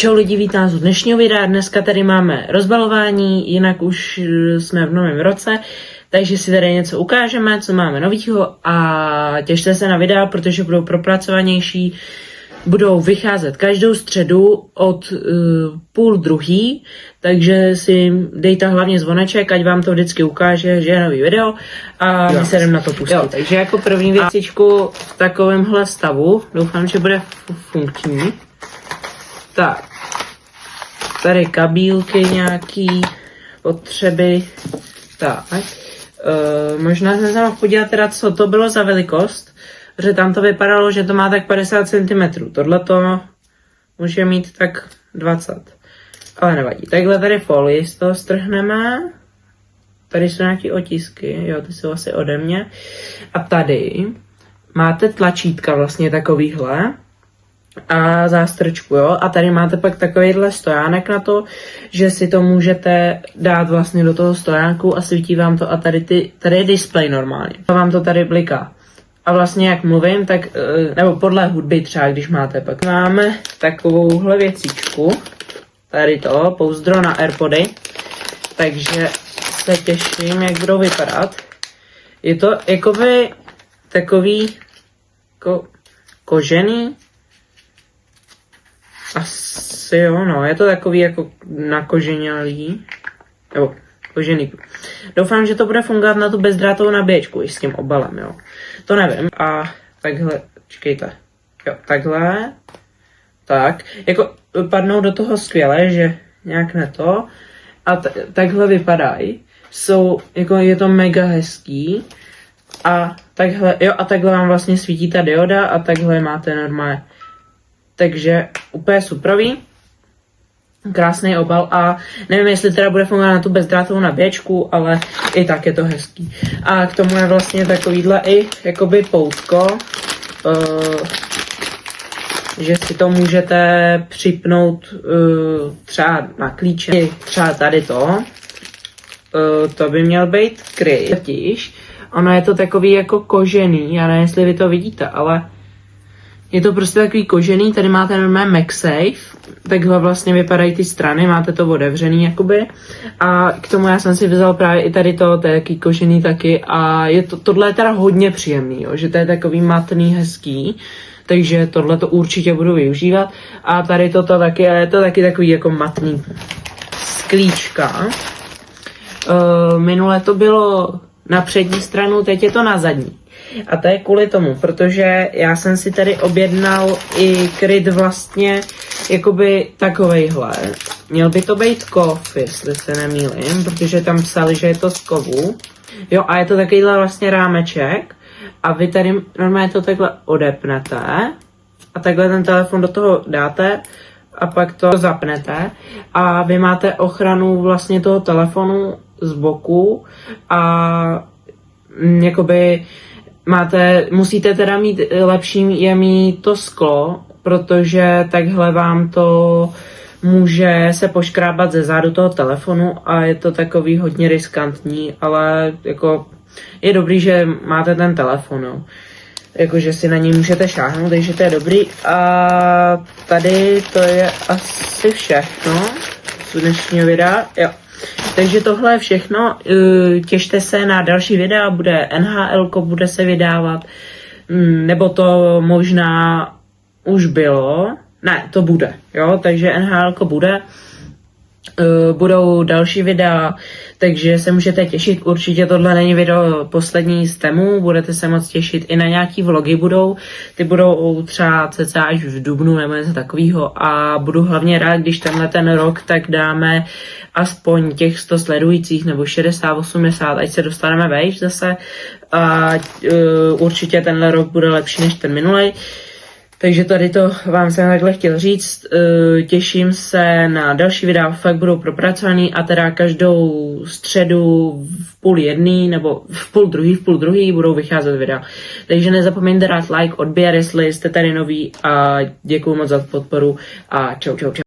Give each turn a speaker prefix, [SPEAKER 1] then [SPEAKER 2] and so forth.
[SPEAKER 1] Čau lidi, vítám z dnešního videa. Dneska tady máme rozbalování, jinak už jsme v novém roce, takže si tady něco ukážeme, co máme novýho a těšte se na videa, protože budou propracovanější. Budou vycházet každou středu od 12:30, takže si dejte hlavně zvoneček, ať vám to vždycky ukáže, že je nový video a my se jdeme na to pustit. Jo, takže jako první věcičku v takovémhle stavu, doufám, že bude funkční. Tak, tady kabílky nějaký potřeby, tak, možná jsme se mohl podívat teda, co to bylo za velikost, protože tam to vypadalo, že to má tak 50 cm, tohle to může mít tak 20, ale nevadí. Takhle tady folii z toho strhneme, tady jsou nějaké otisky, jo, ty jsou asi ode mě, a tady máte tlačítka vlastně takovýhle, a zástrčku, jo, a tady máte pak takovýhle stojánek na to, že si to můžete dát vlastně do toho stojánku a svítí vám to a tady je displej normálně. A vám to tady bliká. A vlastně jak mluvím, tak, nebo podle hudby třeba, když máte, pak máme takovouhle věcičku, tady to, pouzdro na AirPody, takže se těším, jak budou vypadat. Je to jakoby takový kožený, asi jo, no, je to takový jako nakoženělý, nebo kožený. Doufám, že to bude fungovat na tu bezdrátovou nabíječku i s tím obalem, jo. To nevím. A takhle, čekejte, jo, takhle, tak, jako padnou do toho skvěle, že nějak ne to, a takhle vypadají, jsou, jako je to mega hezký, a takhle, jo, a takhle vám vlastně svítí ta dioda a takhle máte normálně. Takže úplně superový, krásný obal a nevím, jestli teda bude fungovat na tu bezdrátovou nabíječku, ale i tak je to hezký. A k tomu je vlastně takovýhle i jakoby poutko, že si to můžete připnout třeba na klíče, třeba tady to by měl být kryt. Totiž ono je to takový jako kožený, já nevím, jestli vy to vidíte, ale je to prostě takový kožený, tady máte normálně MagSafe, takhle vlastně vypadají ty strany, máte to otevřený jakoby. A k tomu já jsem si vzal právě i tady to je takový kožený taky a tohle je teda hodně příjemný, jo, že to je takový matný, hezký, takže tohle to určitě budu využívat. A tady toto taky, ale je to taky takový jako matný sklíčka. Minule to bylo na přední stranu, teď je to na zadní. A to je kvůli tomu, protože já jsem si tady objednal i kryt vlastně jakoby takovejhle. Měl by to být kov, jestli se nemýlím, protože tam psali, že je to z kovu. Jo, a je to takovýhle vlastně rámeček a vy tady normálně to takhle odepnete a takhle ten telefon do toho dáte a pak to zapnete a vy máte ochranu vlastně toho telefonu z boku a jakoby musíte teda mít lepší je mít to sklo, protože takhle vám to může se poškrábat ze zádu toho telefonu a je to takový hodně riskantní, ale jako je dobrý, že máte ten telefon, jo. Jakože si na něj můžete šáhnout, takže to je dobrý. A tady to je asi všechno z dnešního videa, jo. Takže tohle je všechno, těšte se na další videa, bude NHL, bude se vydávat, nebo to možná už bylo, ne, to bude, jo, takže NHL bude, budou další videa, takže se můžete těšit, určitě tohle není video poslední z tému, budete se moc těšit, i na nějaký vlogy ty budou třeba cca až v dubnu nebo něco takového a budu hlavně rád, když tenhle ten rok tak dáme aspoň těch 100 sledujících nebo 60, 80, ať se dostaneme vejš zase a určitě tenhle rok bude lepší než ten minulej. Takže tady to vám jsem takhle chtěl říct, těším se na další videa, fakt budou propracovaný a teda každou středu v 12:30 nebo v 12:30 budou vycházet videa. Takže nezapomeňte dát like, odběr, jestli jste tady noví a děkuju moc za podporu a čau.